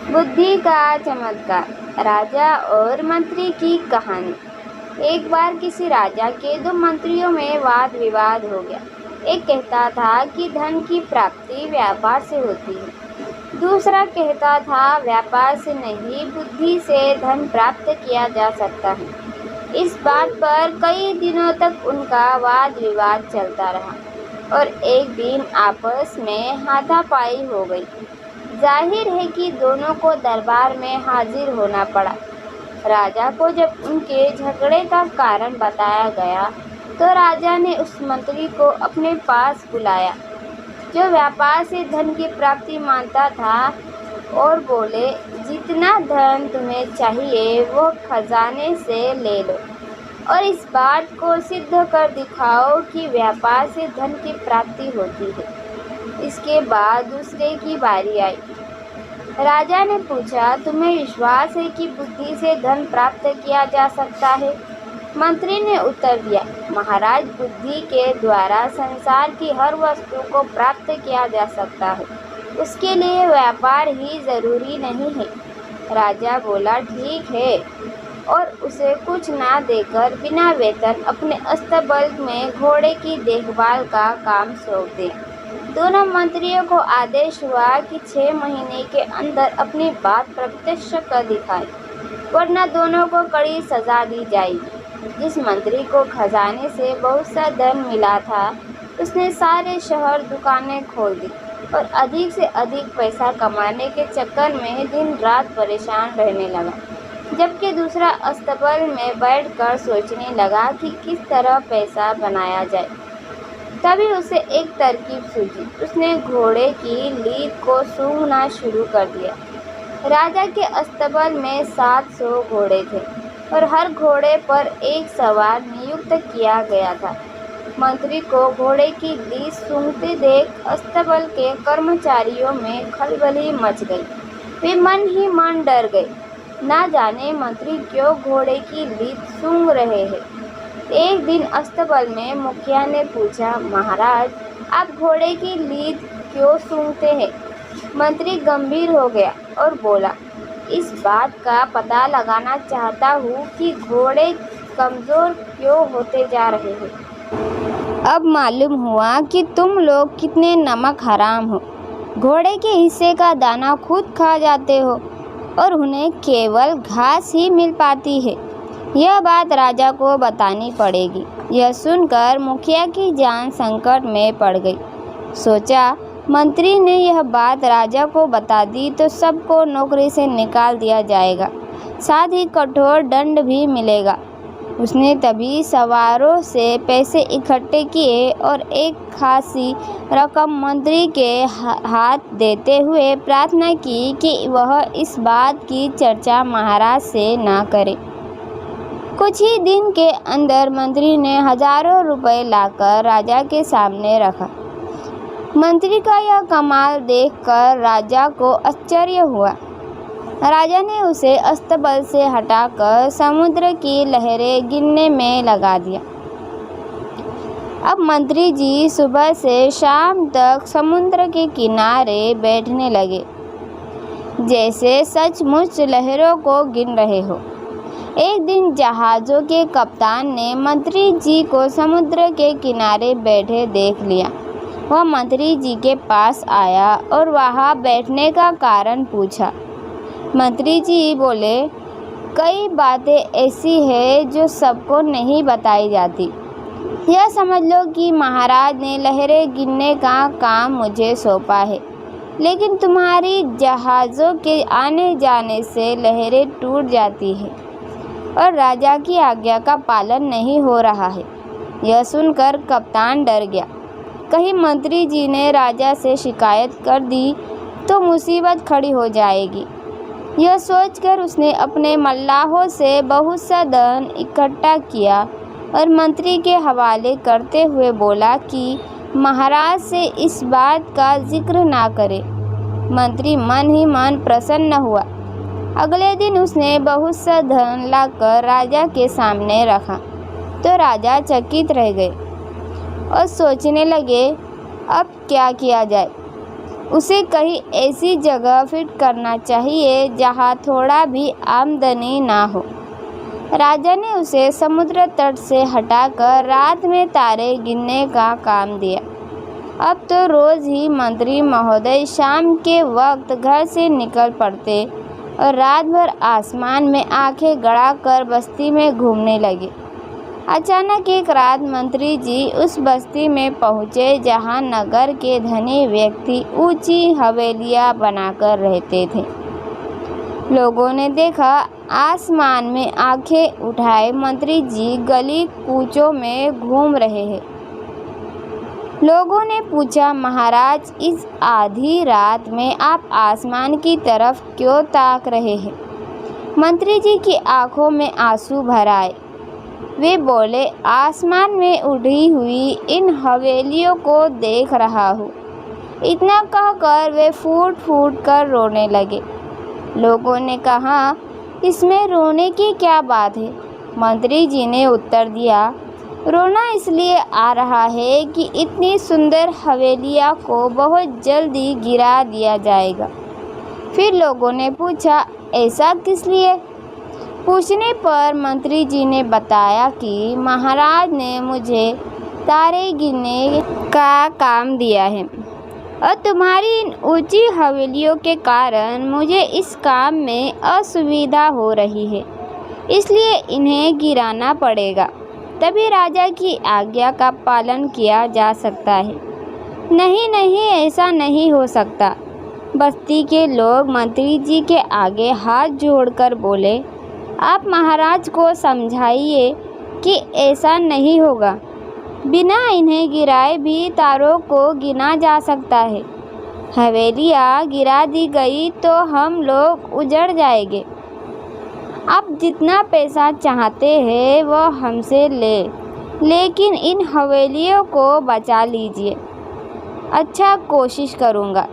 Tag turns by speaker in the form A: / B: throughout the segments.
A: बुद्धि का चमत्कार। राजा और मंत्री की कहानी। एक बार किसी राजा के दो मंत्रियों में वाद विवाद हो गया। एक कहता था कि धन की प्राप्ति व्यापार से होती है, दूसरा कहता था व्यापार से नहीं, बुद्धि से धन प्राप्त किया जा सकता है। इस बात पर कई दिनों तक उनका वाद विवाद चलता रहा और एक दिन आपस में हाथापाई हो गई। जाहिर है कि दोनों को दरबार में हाजिर होना पड़ा। राजा को जब उनके झगड़े का कारण बताया गया तो राजा ने उस मंत्री को अपने पास बुलाया जो व्यापार से धन की प्राप्ति मानता था और बोले, जितना धन तुम्हें चाहिए वो खजाने से ले लो और इस बात को सिद्ध कर दिखाओ कि व्यापार से धन की प्राप्ति होती है। इसके बाद दूसरे की बारी आई। राजा ने पूछा, तुम्हें विश्वास है कि बुद्धि से धन प्राप्त किया जा सकता है? मंत्री ने उत्तर दिया, महाराज, बुद्धि के द्वारा संसार की हर वस्तु को प्राप्त किया जा सकता है, उसके लिए व्यापार ही जरूरी नहीं है। राजा बोला, ठीक है, और उसे कुछ ना देकर बिना वेतन अपने अस्तबल में घोड़े की देखभाल का काम सौंप दे। दोनों मंत्रियों को आदेश हुआ कि 6 महीने के अंदर अपनी बात प्रत्यक्ष कर दिखाए, वरना दोनों को कड़ी सजा दी जाएगी। जिस मंत्री को खजाने से बहुत सा धन मिला था, उसने सारे शहर दुकानें खोल दी और अधिक से अधिक पैसा कमाने के चक्कर में दिन रात परेशान रहने लगा, जबकि दूसरा अस्तबल में बैठकर सोचने लगा कि किस तरह पैसा बनाया जाए। तभी उसे एक तरकीब सूझी। उसने घोड़े की लीद को सूंघना शुरू कर दिया। राजा के अस्तबल में 700 घोड़े थे और हर घोड़े पर एक सवार नियुक्त किया गया था। मंत्री को घोड़े की लीद सूंघते देख अस्तबल के कर्मचारियों में खलबली मच गई। वे मन ही मन डर गए, ना जाने मंत्री क्यों घोड़े की लीद सूंघ रहे हैं। एक दिन अस्तबल में मुखिया ने पूछा, महाराज, आप घोड़े की लीद क्यों सूंघते हैं? मंत्री गंभीर हो गया और बोला, इस बात का पता लगाना चाहता हूँ कि घोड़े कमज़ोर क्यों होते जा रहे हैं। अब मालूम हुआ कि तुम लोग कितने नमक हराम हो। घोड़े के हिस्से का दाना खुद खा जाते हो और उन्हें केवल घास ही मिल पाती है। यह बात राजा को बतानी पड़ेगी। यह सुनकर मुखिया की जान संकट में पड़ गई। सोचा, मंत्री ने यह बात राजा को बता दी तो सबको नौकरी से निकाल दिया जाएगा, साथ ही कठोर दंड भी मिलेगा। उसने तभी सवारों से पैसे इकट्ठे किए और एक खासी रकम मंत्री के हाथ देते हुए प्रार्थना की कि वह इस बात की चर्चा महाराज से ना करे। कुछ ही दिन के अंदर मंत्री ने हजारों रुपए लाकर राजा के सामने रखा। मंत्री का यह कमाल देखकर राजा को आश्चर्य हुआ। राजा ने उसे अस्तबल से हटाकर समुद्र की लहरें गिनने में लगा दिया। अब मंत्री जी सुबह से शाम तक समुद्र के किनारे बैठने लगे, जैसे सचमुच लहरों को गिन रहे हो। एक दिन जहाज़ों के कप्तान ने मंत्री जी को समुद्र के किनारे बैठे देख लिया। वह मंत्री जी के पास आया और वहाँ बैठने का कारण पूछा। मंत्री जी बोले, कई बातें ऐसी हैं जो सबको नहीं बताई जाती। यह समझ लो कि महाराज ने लहरें गिनने का काम मुझे सौंपा है, लेकिन तुम्हारी जहाज़ों के आने जाने से लहरें टूट जाती हैं और राजा की आज्ञा का पालन नहीं हो रहा है। यह सुनकर कप्तान डर गया। कहीं मंत्री जी ने राजा से शिकायत कर दी तो मुसीबत खड़ी हो जाएगी। यह सोचकर उसने अपने मल्लाहों से बहुत सा धन इकट्ठा किया और मंत्री के हवाले करते हुए बोला कि महाराज से इस बात का जिक्र ना करे। मंत्री मन ही मन प्रसन्न हुआ। अगले दिन उसने बहुत सा धन लाकर राजा के सामने रखा तो राजा चकित रह गए और सोचने लगे, अब क्या किया जाए। उसे कहीं ऐसी जगह फिट करना चाहिए जहाँ थोड़ा भी आमदनी ना हो। राजा ने उसे समुद्र तट से हटाकर रात में तारे गिनने का काम दिया। अब तो रोज ही मंत्री महोदय शाम के वक्त घर से निकल पड़ते और रात भर आसमान में आंखें गड़ाकर बस्ती में घूमने लगे। अचानक एक रात मंत्री जी उस बस्ती में पहुँचे जहाँ नगर के धनी व्यक्ति ऊंची हवेलियाँ बनाकर रहते थे। लोगों ने देखा, आसमान में आंखें उठाए मंत्री जी गली कूचों में घूम रहे हैं। लोगों ने पूछा, महाराज, इस आधी रात में आप आसमान की तरफ क्यों ताक रहे हैं? मंत्री जी की आंखों में आंसू भर आए। वे बोले, आसमान में उड़ी हुई इन हवेलियों को देख रहा हूँ। इतना कहकर वे फूट फूट कर रोने लगे। लोगों ने कहा, इसमें रोने की क्या बात है? मंत्री जी ने उत्तर दिया, रोना इसलिए आ रहा है कि इतनी सुंदर हवेलियाँ को बहुत जल्दी गिरा दिया जाएगा। फिर लोगों ने पूछा, ऐसा किस लिए? पूछने पर मंत्री जी ने बताया कि महाराज ने मुझे तारे गिनने का काम दिया है और तुम्हारी इन ऊंची हवेलियों के कारण मुझे इस काम में असुविधा हो रही है, इसलिए इन्हें गिराना पड़ेगा, तभी राजा की आज्ञा का पालन किया जा सकता है। नहीं नहीं, ऐसा नहीं हो सकता। बस्ती के लोग मंत्री जी के आगे हाथ जोड़कर बोले, आप महाराज को समझाइए कि ऐसा नहीं होगा। बिना इन्हें गिराए भी तारों को गिना जा सकता है। हवेलियाँ गिरा दी गई तो हम लोग उजड़ जाएंगे। आप जितना पैसा चाहते हैं वह हमसे लेकिन इन हवेलियों को बचा लीजिए। अच्छा, कोशिश करूँगा।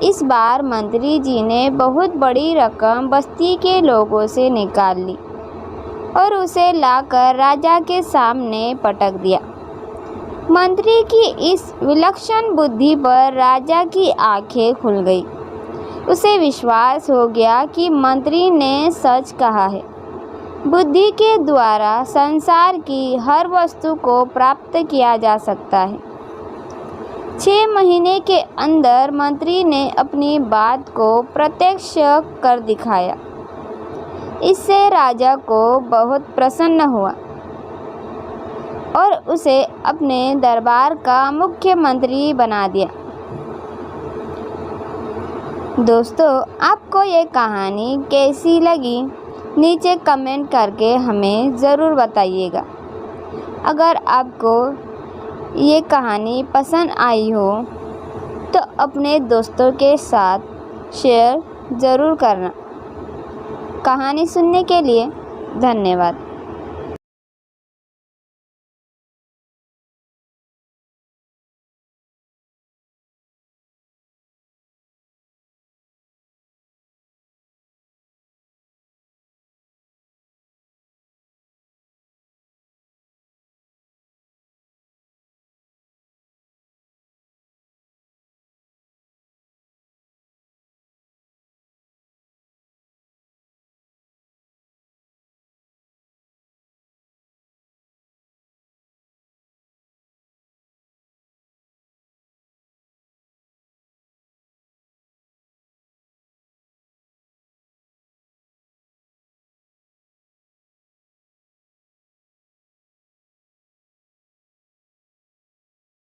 A: इस बार मंत्री जी ने बहुत बड़ी रकम बस्ती के लोगों से निकाल ली और उसे लाकर राजा के सामने पटक दिया। मंत्री की इस विलक्षण बुद्धि पर राजा की आंखें खुल गई। उसे विश्वास हो गया कि मंत्री ने सच कहा है। बुद्धि के द्वारा संसार की हर वस्तु को प्राप्त किया जा सकता है। 6 महीने के अंदर मंत्री ने अपनी बात को प्रत्यक्ष कर दिखाया। इससे राजा को बहुत प्रसन्न हुआ और उसे अपने दरबार का मुख्यमंत्री बना दिया। दोस्तों, आपको ये कहानी कैसी लगी? नीचे कमेंट करके हमें ज़रूर बताइएगा। अगर आपको ये कहानी पसंद आई हो तो अपने दोस्तों के साथ शेयर ज़रूर करना। कहानी सुनने के लिए धन्यवाद।